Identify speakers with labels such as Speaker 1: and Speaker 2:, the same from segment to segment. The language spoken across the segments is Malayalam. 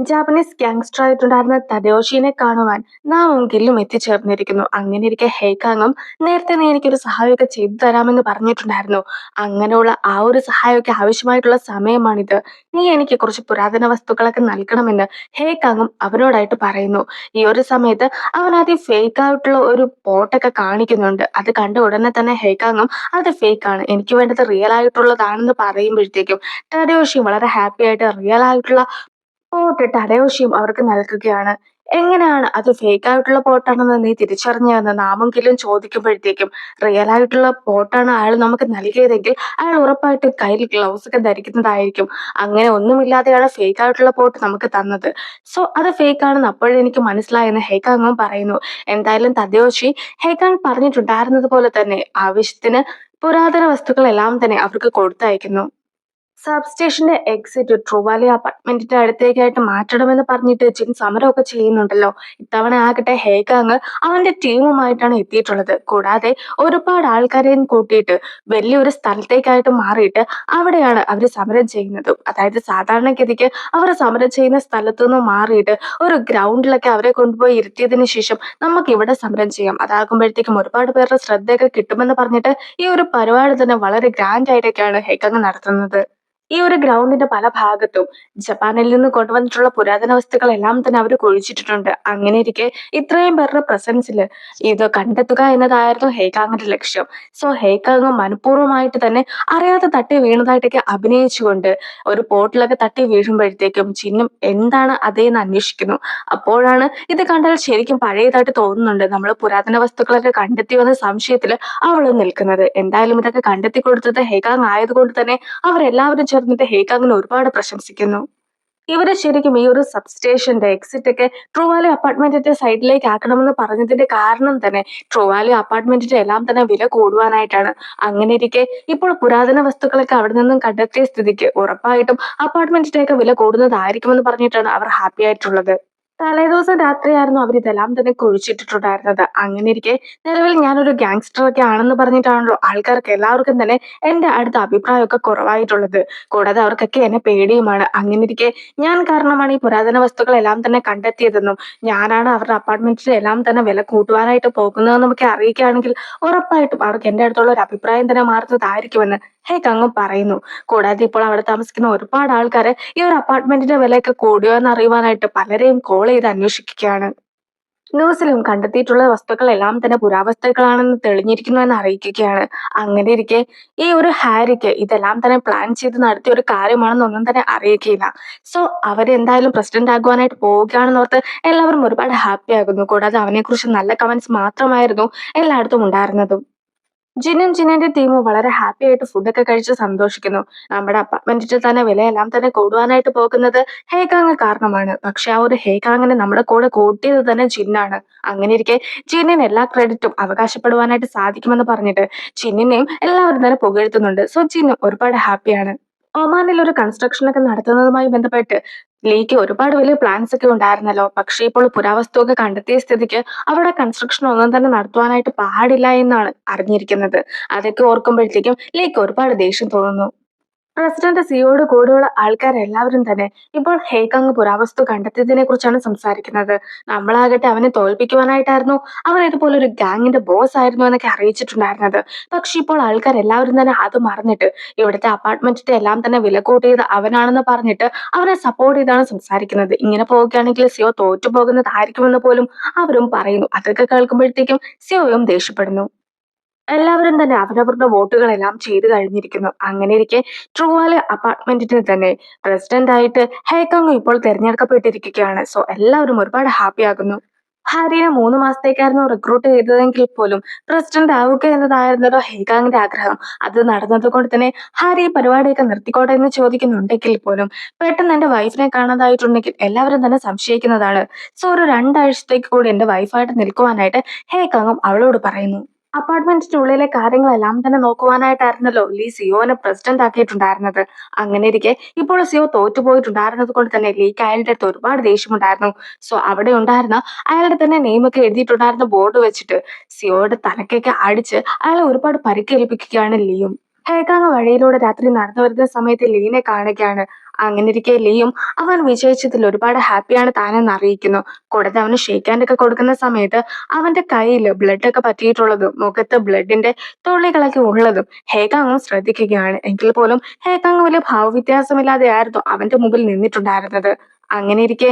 Speaker 1: ജാപ്പനീസ് ഗ്യാങ്സ്റ്റർ ആയിട്ടുണ്ടായിരുന്ന തദയോഷിനെ കാണുവാൻ നാമും ഗില്ലും എത്തിച്ചേർന്നിരിക്കുന്നു. അങ്ങനെയിരിക്കെ ഹെയ്ക്കാങ്ങും നേരത്തെ നീ എനിക്കൊരു സഹായമൊക്കെ ചെയ്തു തരാമെന്ന് പറഞ്ഞിട്ടുണ്ടായിരുന്നു. അങ്ങനെയുള്ള ആ ഒരു സഹായമൊക്കെ ആവശ്യമായിട്ടുള്ള സമയമാണിത്. നീ എനിക്ക് കുറച്ച് പുരാതന വസ്തുക്കളൊക്കെ നൽകണമെന്ന് ഹേക്കാങ്ങും അവനോടായിട്ട് പറയുന്നു. ഈ ഒരു സമയത്ത് അവൻ ആദ്യം ഫേക്ക് ആയിട്ടുള്ള ഒരു പോട്ടൊക്കെ കാണിക്കുന്നുണ്ട്. അത് കണ്ട ഉടനെ തന്നെ ഹേക്കാങ്ങും അത് ഫേക്ക് ആണ്, എനിക്ക് വേണ്ടത് റിയൽ ആയിട്ടുള്ളതാണെന്ന് പറയുമ്പോഴത്തേക്കും ടഡയോഷി വളരെ ഹാപ്പി ആയിട്ട് റിയൽ ആയിട്ടുള്ള പോട്ട് ടഡയോഷിയും അവർക്ക് നൽകുകയാണ്. എങ്ങനെയാണ് അത് ഫേക്ക് ആയിട്ടുള്ള പോട്ടാണെന്ന് നീ തിരിച്ചറിഞ്ഞതെന്ന് നാമെങ്കിലും ചോദിക്കുമ്പോഴത്തേക്കും റിയൽ ആയിട്ടുള്ള പോട്ടാണ് അയാൾ നമുക്ക് നൽകിയതെങ്കിൽ അയാൾ ഉറപ്പായിട്ടും കയ്യിൽ ഗ്ലൗസ് ഒക്കെ ധരിക്കുന്നതായിരിക്കും. അങ്ങനെ ഒന്നുമില്ലാതെയാണ് ഫേക്ക് ആയിട്ടുള്ള പോട്ട് നമുക്ക് തന്നത്. സോ അത് ഫേക്ക് ആണെന്ന് അപ്പോഴെനിക്ക് മനസ്സിലായെന്ന് ഹേക്കാങ്ങും പറയുന്നു. എന്തായാലും തദയോഷി ഹേക്കാങ് പറഞ്ഞിട്ടുണ്ടായിരുന്നത് പോലെ തന്നെ ആവശ്യത്തിന് പുരാതന വസ്തുക്കളെല്ലാം തന്നെ അവർക്ക് കൊടുത്തയക്കുന്നു. സബ്സ്റ്റേഷന്റെ എക്സിറ്റ് ട്രൂവാലി അപ്പാർട്ട്മെന്റിന്റെ അടുത്തേക്കായിട്ട് മാറ്റണമെന്ന് പറഞ്ഞിട്ട് ജിൻ സമരമൊക്കെ ചെയ്യുന്നുണ്ടല്ലോ. ഇത്തവണ ആകട്ടെ ഹേക്കാങ് അവന്റെ ടീമുമായിട്ടാണ് എത്തിയിട്ടുള്ളത്. കൂടാതെ ഒരുപാട് ആൾക്കാരെയും കൂട്ടിയിട്ട് വലിയൊരു സ്ഥലത്തേക്കായിട്ട് മാറിയിട്ട് അവിടെയാണ് അവർ സമരം ചെയ്യുന്നത്. അതായത് സാധാരണഗതിക്ക് അവർ സമരം ചെയ്യുന്ന സ്ഥലത്തു നിന്ന് മാറിയിട്ട് ഒരു ഗ്രൗണ്ടിലൊക്കെ അവരെ കൊണ്ടുപോയി ഇരുത്തിയതിനു ശേഷം നമുക്ക് ഇവിടെ സമരം ചെയ്യാം, അതാകുമ്പോഴത്തേക്കും ഒരുപാട് പേരുടെ ശ്രദ്ധയൊക്കെ കിട്ടുമെന്ന് പറഞ്ഞിട്ട് ഈ ഒരു പരിപാടി തന്നെ വളരെ ഗ്രാൻഡ് ആയിട്ടൊക്കെയാണ് ഹേക്കാങ് നടത്തുന്നത്. ഈ ഒരു ഗ്രൗണ്ടിന്റെ പല ഭാഗത്തും ജപ്പാനിൽ നിന്ന് കൊണ്ടുവന്നിട്ടുള്ള പുരാതന വസ്തുക്കളെല്ലാം തന്നെ അവർ കുഴിച്ചിട്ടിട്ടുണ്ട്. അങ്ങനെയിരിക്കെ ഇത്രയും പേരുടെ പ്രസൻസിൽ ഇത് കണ്ടെത്തുക എന്നതായിരുന്നു ഹേക്കാങ്ങിന്റെ ലക്ഷ്യം. സോ ഹേക്കാങ് മനഃപൂർവ്വമായിട്ട് തന്നെ അറിയാതെ തട്ടി വീണതായിട്ടൊക്കെ അഭിനയിച്ചുകൊണ്ട് ഒരു പോട്ടിലൊക്കെ തട്ടി വീഴുമ്പോഴത്തേക്കും ചിന്നും എന്താണ് അതേന്ന് അന്വേഷിക്കുന്നു. അപ്പോഴാണ് ഇത് കണ്ടാൽ ശരിക്കും പഴയതായിട്ട് തോന്നുന്നുണ്ട്, നമ്മൾ പുരാതന വസ്തുക്കളൊക്കെ കണ്ടെത്തിയോ എന്ന സംശയത്തിൽ അവളും നിൽക്കുന്നത്. എന്തായാലും ഇതൊക്കെ കണ്ടെത്തി കൊടുത്തത് ഹേക്കാങ് ആയതുകൊണ്ട് തന്നെ അവരെല്ലാവരും ചേർന്നിട്ട് ഹേക്കാങ്ങിനെ ഒരുപാട് പ്രശംസിക്കുന്നു. ഇവര് ശരിക്കും ഈ ഒരു സബ്സ്റ്റേഷന്റെ എക്സിറ്റ് ഒക്കെ ട്രൂവാലി അപ്പാർട്ട്മെന്റിന്റെ സൈഡിലേക്ക് ആക്കണമെന്ന് പറഞ്ഞതിന്റെ കാരണം തന്നെ ട്രൂവാലി അപ്പാർട്ട്മെന്റിന്റെ എല്ലാം തന്നെ വില കൂടുവാനായിട്ടാണ്. അങ്ങനെ ഇരിക്കെ ഇപ്പോൾ പുരാതന വസ്തുക്കളൊക്കെ അവിടെ നിന്നും കണ്ടെത്തിയ സ്ഥിതിക്ക് ഉറപ്പായിട്ടും അപ്പാർട്ട്മെന്റിന്റെ ഒക്കെ വില കൂടുന്നതായിരിക്കുമെന്ന് പറഞ്ഞിട്ടാണ് അവർ ഹാപ്പി ആയിട്ടുള്ളത്. തലേദിവസം രാത്രിയായിരുന്നു അവർ ഇതെല്ലാം തന്നെ കുഴിച്ചിട്ടിട്ടുണ്ടായിരുന്നത്. അങ്ങനെ ഇരിക്കെ നിലവിൽ ഞാനൊരു ഗാങ്സ്റ്റർ ഒക്കെ ആണെന്ന് പറഞ്ഞിട്ടാണല്ലോ ആൾക്കാർക്ക് എല്ലാവർക്കും തന്നെ എന്റെ അടുത്ത അഭിപ്രായമൊക്കെ കുറവായിട്ടുള്ളത്. കൂടാതെ അവർക്കൊക്കെ എന്നെ പേടിയുമാണ്. അങ്ങനെ ഇരിക്കെ ഞാൻ കാരണമാണ് ഈ പുരാതന വസ്തുക്കളെല്ലാം തന്നെ കണ്ടെത്തിയതെന്നും ഞാനാണ് അവരുടെ അപ്പാർട്ട്മെന്റിന്റെ എല്ലാം തന്നെ വില കൂട്ടുവാനായിട്ട് പോകുന്നതെന്നും ഒക്കെ അറിയിക്കുകയാണെങ്കിൽ ഉറപ്പായിട്ടും അവർക്ക് എന്റെ അടുത്തുള്ള ഒരു അഭിപ്രായം തന്നെ മാറുന്നതായിരിക്കുമെന്ന് ഹേക്കാങ്ങും പറയുന്നു. കൂടാതെ ഇപ്പോൾ അവിടെ താമസിക്കുന്ന ഒരുപാട് ആൾക്കാര് ഈ ഒരു അപ്പാർട്ട്മെന്റിന്റെ വിലയൊക്കെ കൂടിയോ എന്ന് അറിയുവാനായിട്ട് പലരെയും കോൾ ചെയ്ത് അന്വേഷിക്കുകയാണ്. ന്യൂസിലും കണ്ടെത്തിയിട്ടുള്ള വസ്തുക്കളെല്ലാം തന്നെ പുരാവസ്തുക്കളാണെന്ന് തെളിഞ്ഞിരിക്കുന്നു എന്ന് അറിയിക്കുകയാണ്. അങ്ങനെ ഇരിക്കെ ഈ ഒരു ഹാരിക്ക് ഇതെല്ലാം തന്നെ പ്ലാൻ ചെയ്ത് നടത്തിയ ഒരു കാര്യമാണെന്നൊന്നും തന്നെ അറിയിക്കുകയില്ല. സോ അവരെന്തായാലും പ്രസിഡന്റ് ആകുവാനായിട്ട് പോവുകയാണെന്നോർത്ത് എല്ലാവരും ഒരുപാട് ഹാപ്പി ആകുന്നു. കൂടാതെ അവനെക്കുറിച്ച് നല്ല കമന്റ്സ് മാത്രമായിരുന്നു എല്ലായിടത്തും ഉണ്ടായിരുന്നതും. ജിനും ജിനിന്റെ ടീമും വളരെ ഹാപ്പി ആയിട്ട് ഫുഡൊക്കെ കഴിച്ച് സന്തോഷിക്കുന്നു. നമ്മുടെ അപ്പാർട്ട്മെന്റിന്റെ തന്നെ വിലയെല്ലാം തന്നെ കൂടുവാനായിട്ട് പോകുന്നത് ഹേക്കാങ് കാരണമാണ്. പക്ഷെ ആ ഒരു ഹേക്കാങ്ങിനെ നമ്മുടെ കൂടെ കൂട്ടിയത് തന്നെ ജിന്നാണ്. അങ്ങനെ ഇരിക്കെ ജിന്നിന് എല്ലാ ക്രെഡിറ്റും അവകാശപ്പെടുവാനായിട്ട് സാധിക്കുമെന്ന് പറഞ്ഞിട്ട് ജിന്നിനെയും എല്ലാവരും തന്നെ പുകഴ്ത്തുന്നുണ്ട്. സോ ജിന്നും ഒരുപാട് ഹാപ്പിയാണ്. ഒമാനിൽ ഒരു കൺസ്ട്രക്ഷൻ ഒക്കെ നടത്തുന്നതുമായി ബന്ധപ്പെട്ട് ലീക്ക് ഒരുപാട് വലിയ പ്ലാൻസ് ഒക്കെ ഉണ്ടായിരുന്നല്ലോ. പക്ഷേ ഇപ്പോൾ പുരാവസ്തു ഒക്കെ കണ്ടെത്തിയ സ്ഥിതിക്ക് അവിടെ കൺസ്ട്രക്ഷൻ ഒന്നും തന്നെ നടത്തുവാനായിട്ട് പാടില്ല എന്നാണ് അറിഞ്ഞിരിക്കുന്നത്. അതൊക്കെ ഓർക്കുമ്പോഴത്തേക്കും ലീക്ക് ഒരുപാട് ദേഷ്യം തോന്നുന്നു. പ്രസിഡന്റ് സിയോട് കൂടെയുള്ള ആൾക്കാരെല്ലാവരും തന്നെ ഇപ്പോൾ ഹേക്കാങ് പുരാവസ്തു കണ്ടെത്തിയതിനെ കുറിച്ചാണ് സംസാരിക്കുന്നത്. നമ്മളാകട്ടെ അവനെ തോൽപ്പിക്കുവാനായിട്ടായിരുന്നു അവൻ ഇതുപോലെ ഒരു ഗാങ്ങിന്റെ ബോസ് ആയിരുന്നു എന്നൊക്കെ അറിയിച്ചിട്ടുണ്ടായിരുന്നത്. പക്ഷെ ഇപ്പോൾ ആൾക്കാരെല്ലാവരും തന്നെ അത് മറന്നിട്ട് ഇവിടുത്തെ അപ്പാർട്ട്മെന്റിന്റെ എല്ലാം തന്നെ വില കൂട്ടിയത് അവനാണെന്ന് പറഞ്ഞിട്ട് അവനെ സപ്പോർട്ട് ചെയ്താണ് സംസാരിക്കുന്നത്. ഇങ്ങനെ പോവുകയാണെങ്കിൽ സിയോ തോറ്റു പോകുന്നതായിരിക്കുമെന്ന് പോലും അവരും പറയുന്നു. അതൊക്കെ കേൾക്കുമ്പോഴത്തേക്കും സിയോയും ദേഷ്യപ്പെടുന്നു. എല്ലാവരും തന്നെ അവരവരുടെ വോട്ടുകളെല്ലാം ചെയ്തു കഴിഞ്ഞിരിക്കുന്നു. അങ്ങനെ ഇരിക്കെ ട്രൂവാലെ അപ്പാർട്ട്മെന്റിന് തന്നെ പ്രസിഡന്റ് ആയിട്ട് ഹേക്കാങ് ഇപ്പോൾ തെരഞ്ഞെടുക്കപ്പെട്ടിരിക്കുകയാണ്. സോ എല്ലാവരും ഒരുപാട് ഹാപ്പി ആകുന്നു. ഹാരിയെ 3 മാസത്തേക്കായിരുന്നു റിക്രൂട്ട് ചെയ്തതെങ്കിൽ പോലും പ്രസിഡന്റ് ആവുക എന്നതായിരുന്നല്ലോ ഹേക്കാങ്ങിന്റെ ആഗ്രഹം. അത് നടന്നത് കൊണ്ട് തന്നെ ഹാരി ഈ പരിപാടിയൊക്കെ നിർത്തിക്കോട്ടെ എന്ന് ചോദിക്കുന്നുണ്ടെങ്കിൽ പോലും പെട്ടെന്ന് എന്റെ വൈഫിനെ കാണാതായിട്ടുണ്ടെങ്കിൽ എല്ലാവരും തന്നെ സംശയിക്കുന്നതാണ്. സോ ഒരു 2 ആഴ്ചത്തേക്ക് കൂടി എന്റെ വൈഫായിട്ട് നിൽക്കുവാനായിട്ട് ഹേക്കാങ്ങും അവളോട് പറയുന്നു. അപ്പാർട്ട്മെന്റിന്റെ ഉള്ളിലെ കാര്യങ്ങളെല്ലാം തന്നെ നോക്കുവാനായിട്ടായിരുന്നല്ലോ ലീ സിയോനെ പ്രസിഡന്റ് ആക്കിയിട്ടുണ്ടായിരുന്നത്. അങ്ങനെ ഇരിക്കെ ഇപ്പോൾ സിയോ തോറ്റുപോയിട്ടുണ്ടായിരുന്നത് കൊണ്ട് തന്നെ ലീക്ക് അയാളുടെ അടുത്ത് ഒരുപാട് ദേഷ്യമുണ്ടായിരുന്നു. സോ അവിടെ ഉണ്ടായിരുന്ന അയാളുടെ തന്നെ നെയിമൊക്കെ എഴുതിയിട്ടുണ്ടായിരുന്ന ബോർഡ് വെച്ചിട്ട് സിയോയുടെ തലക്കൊക്കെ അടിച്ച് അയാളെ ഒരുപാട് പരിക്കേൽപ്പിക്കുകയാണ് ലീയും. ഹേക്കാങ് വഴിയിലൂടെ രാത്രി നടന്നു വരുന്ന സമയത്ത് ലീനെ കാണുകയാണ്. അങ്ങനെ ഇരിക്കെ ലിയും അവൻ വിജയിച്ചതിൽ ഒരുപാട് ഹാപ്പിയാണ് താനെന്ന് അറിയിക്കുന്നു. കൂടാതെ അവന് ഷേക്ക് ഹാൻഡ് ഒക്കെ കൊടുക്കുന്ന സമയത്ത് അവന്റെ കയ്യിൽ ബ്ലഡ് ഒക്കെ പറ്റിയിട്ടുള്ളതും മുഖത്ത് ബ്ലഡിന്റെ തുള്ളികളൊക്കെ ഉള്ളതും ഹേക്കാങ്ങും ശ്രദ്ധിക്കുകയാണ്. എങ്കിൽ പോലും ഹേക്കാങ് വലിയ ഭാവവ്യത്യാസമില്ലാതെയായിരുന്നു അവന്റെ മുമ്പിൽ നിന്നിട്ടുണ്ടായിരുന്നത്. അങ്ങനെ ഇരിക്കെ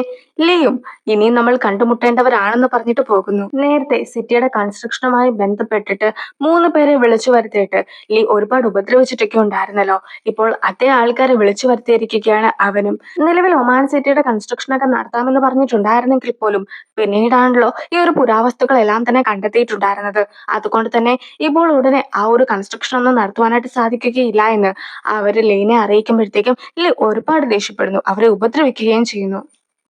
Speaker 1: ലിയും ഇനിയും നമ്മൾ കണ്ടുമുട്ടേണ്ടവരാണെന്ന് പറഞ്ഞിട്ട് പോകുന്നു. നേരത്തെ സിറ്റിയുടെ കൺസ്ട്രക്ഷനുമായി ബന്ധപ്പെട്ടിട്ട് 3 പേരെ വിളിച്ചു വരുത്തിയിട്ട് ലീ ഒരുപാട് ഉപദ്രവിച്ചിട്ടൊക്കെ ഉണ്ടായിരുന്നല്ലോ. ഇപ്പോൾ അതേ ആൾക്കാരെ വിളിച്ചു വരുത്തിയിരിക്കുകയാണ് അവനും. നിലവിൽ ഒമാൻ സിറ്റിയുടെ കൺസ്ട്രക്ഷൻ ഒക്കെ നടത്താമെന്ന് പറഞ്ഞിട്ടുണ്ടായിരുന്നെങ്കിൽ പോലും പിന്നീടാണല്ലോ ഈ ഒരു പുരാവസ്തുക്കളെല്ലാം തന്നെ കണ്ടെത്തിയിട്ടുണ്ടായിരുന്നത്. അതുകൊണ്ട് തന്നെ ഇപ്പോൾ ഉടനെ ആ ഒരു കൺസ്ട്രക്ഷൻ ഒന്നും നടത്തുവാനായിട്ട് സാധിക്കുകയില്ല എന്ന് അവര് ലീനെ അറിയിക്കുമ്പോഴത്തേക്കും ലീ ഒരുപാട് ദേഷ്യപ്പെടുന്നു. അവരെ ഉപദ്രവിക്കുകയും ചെയ്യുന്നു.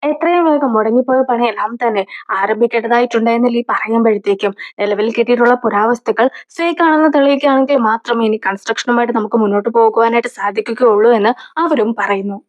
Speaker 1: എത്രയും വേഗം മുടങ്ങിപ്പോയ പണിയെല്ലാം തന്നെ ആരംഭിക്കേണ്ടതായിട്ടുണ്ട് എന്ന് ലീ പറയുമ്പോഴത്തേക്കും നിലവിൽ കിട്ടിയിട്ടുള്ള പുരാവസ്തുക്കൾ ഫേക്ക് ആണെന്ന് തെളിയിക്കുകയാണെങ്കിൽ മാത്രമേ ഇനി കൺസ്ട്രക്ഷനുമായിട്ട് നമുക്ക് മുന്നോട്ട് പോകുവാനായിട്ട് സാധിക്കുകയുള്ളൂ എന്ന് അവരും പറയുന്നു.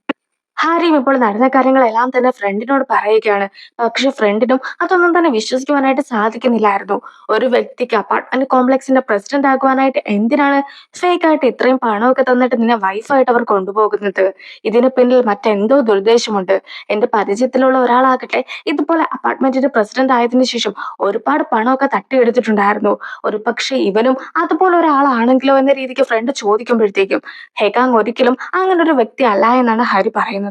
Speaker 1: ഹാരിയും ഇപ്പോൾ നടന്ന കാര്യങ്ങളെല്ലാം തന്നെ ഫ്രണ്ടിനോട് പറയുകയാണ്. പക്ഷെ ഫ്രണ്ടിനും അതൊന്നും തന്നെ വിശ്വസിക്കുവാനായിട്ട് സാധിക്കുന്നില്ലായിരുന്നു. ഒരു വ്യക്തിക്ക് അപ്പാർട്ട്മെന്റ് കോംപ്ലക്സിന്റെ പ്രസിഡന്റ് ആകുവാനായിട്ട് എന്തിനാണ് ഫേക്ക് ആയിട്ട് ഇത്രയും പണമൊക്കെ തന്നിട്ട് നിന്നെ വൈഫായിട്ട് അവർ കൊണ്ടുപോകുന്നത്? ഇതിന് പിന്നിൽ മറ്റെന്തോ ദുരുദ്ദേശമുണ്ട്. എന്റെ പരിചയത്തിലുള്ള ഒരാളാകട്ടെ ഇതുപോലെ അപ്പാർട്ട്മെന്റിന്റെ പ്രസിഡന്റ് ആയതിനു ശേഷം ഒരുപാട് പണമൊക്കെ തട്ടിയെടുത്തിട്ടുണ്ടായിരുന്നു. ഒരു പക്ഷെ ഇവനും അതുപോലെ ഒരാളാണെങ്കിലോ എന്ന രീതിക്ക് ഫ്രണ്ട് ചോദിക്കുമ്പോഴത്തേക്കും ഹെഗാങ് ഒരിക്കലും അങ്ങനെ ഒരു വ്യക്തി അല്ല എന്നാണ് ഹാരി പറയുന്നത്.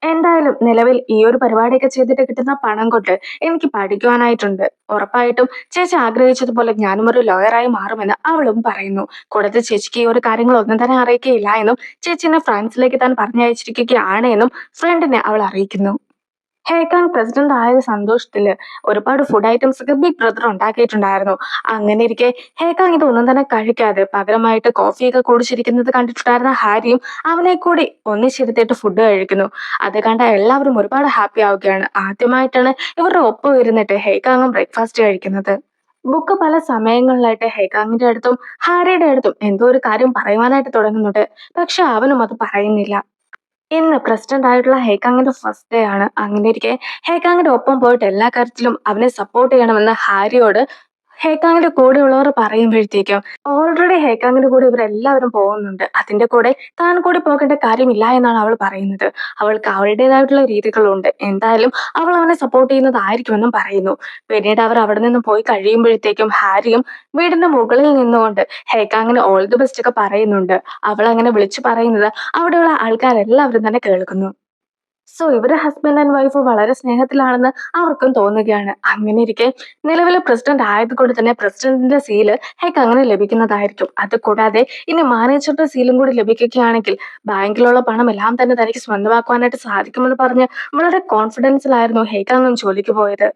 Speaker 1: എന്തായാലും നിലവിൽ ഈ ഒരു പരിപാടിയൊക്കെ ചെയ്തിട്ട് കിട്ടുന്ന പണം കൊണ്ട് എനിക്ക് പഠിക്കുവാനായിട്ടുണ്ട്. ഉറപ്പായിട്ടും ചേച്ചി ആഗ്രഹിച്ചതുപോലെ ഞാനും ഒരു ലോയറായി മാറുമെന്ന് അവളും പറയുന്നു. കൂടാതെ ചേച്ചിക്ക് ഈ ഒരു കാര്യങ്ങളൊന്നും തന്നെ അറിയിക്കുകയില്ല എന്നും ചേച്ചിനെ ഫ്രാൻസിലേക്ക് താൻ പറഞ്ഞയച്ചിരിക്കുകയാണ് എന്നും ഫ്രണ്ടിനെ അവൾ അറിയിക്കുന്നു. ഹേക്കാങ് പ്രസിഡന്റ് ആയ സന്തോഷത്തില് ഒരുപാട് ഫുഡ് ഐറ്റംസ് ഒക്കെ ബിഗ് ബ്രദർ ഉണ്ടാക്കിയിട്ടുണ്ടായിരുന്നു. അങ്ങനെ ഇരിക്കെ ഹേക്കാങ് ഇതൊന്നും തന്നെ കഴിക്കാതെ പകരമായിട്ട് കോഫിയൊക്കെ കുടിച്ചിരിക്കുന്നത് കണ്ടിട്ടുണ്ടായിരുന്ന ഹാരിയും അവനെ കൂടി ഒന്നിച്ചിരുത്തിയിട്ട് ഫുഡ് കഴിക്കുന്നു. അത് കണ്ട എല്ലാവരും ഒരുപാട് ഹാപ്പി ആവുകയാണ്. ആദ്യമായിട്ടാണ് ഇവരുടെ ഒപ്പം ഇരുന്നിട്ട് ഹേക്കാങ്ങും ബ്രേക്ക്ഫാസ്റ്റ് കഴിക്കുന്നത്. ബുക്ക് പല സമയങ്ങളിലായിട്ട് ഹേക്കാങ്ങിന്റെ അടുത്തും ഹാരിയുടെ അടുത്തും എന്തോ ഒരു കാര്യം പറയുവാനായിട്ട് തുടങ്ങുന്നുണ്ട്. പക്ഷെ അവനും അത് പറയുന്നില്ല. ഇന്ന് പ്രസിഡന്റ് ആയിട്ടുള്ള ഹേക്കാങ്ങിന്റെ ഫസ്റ്റ് ഡേ ആണ്. അങ്ങനെ ഇരിക്കെ ഹേക്കാങ്ങിന്റെ ഒപ്പം പോയിട്ട് എല്ലാ കാര്യത്തിലും അവനെ സപ്പോർട്ട് ചെയ്യണമെന്ന് ഹാരിയോട് ഹേക്കാങ്ങിന്റെ കൂടെയുള്ളവർ പറയുമ്പോഴത്തേക്കും ഓൾറെഡി ഹേക്കാങ്ങിന്റെ കൂടെ ഇവരെല്ലാവരും പോകുന്നുണ്ട്. അതിന്റെ കൂടെ താൻ കൂടി പോകേണ്ട കാര്യമില്ല എന്നാണ് അവൾ പറയുന്നത്. അവൾക്ക് അവളുടേതായിട്ടുള്ള രീതികളുണ്ട്. എന്തായാലും അവൾ അവനെ സപ്പോർട്ട് ചെയ്യുന്നതായിരിക്കുമെന്നും പറയുന്നു. പിന്നീട് അവർ അവിടെ നിന്ന് പോയി കഴിയുമ്പോഴത്തേക്കും ഹാരിയും വീടിന്റെ മുകളിൽ നിന്നുകൊണ്ട് ഹേക്കാങ്ങിന് ഓൾ ദി ബെസ്റ്റ് ഒക്കെ പറയുന്നുണ്ട്. അവൾ അങ്ങനെ വിളിച്ചു പറയുന്നത് അവിടെയുള്ള ആൾക്കാരെല്ലാവരും തന്നെ കേൾക്കുന്നു. സോ ഇവര് ഹസ്ബൻഡ് ആൻഡ് വൈഫ് വളരെ സ്നേഹത്തിലാണെന്ന് അവർക്കും തോന്നുകയാണ്. അങ്ങനെ ഇരിക്കെ നിലവിലെ പ്രസിഡന്റ് ആയതുകൊണ്ട് തന്നെ പ്രസിഡന്റിന്റെ സീല് ഹെക്ക് അങ്ങനെ ലഭിക്കുന്നതായിരിക്കും. അത് കൂടാതെ ഇനി മാനേജറുടെ സീലും കൂടി ലഭിക്കുകയാണെങ്കിൽ ബാങ്കിലുള്ള പണം എല്ലാം തന്നെ തനിക്ക് സ്വന്തമാക്കുവാനായിട്ട് സാധിക്കുമെന്ന് പറഞ്ഞ് വളരെ കോൺഫിഡൻസിലായിരുന്നു ഹേക്ക് അങ്ങ് ജോലിക്ക് പോയത്.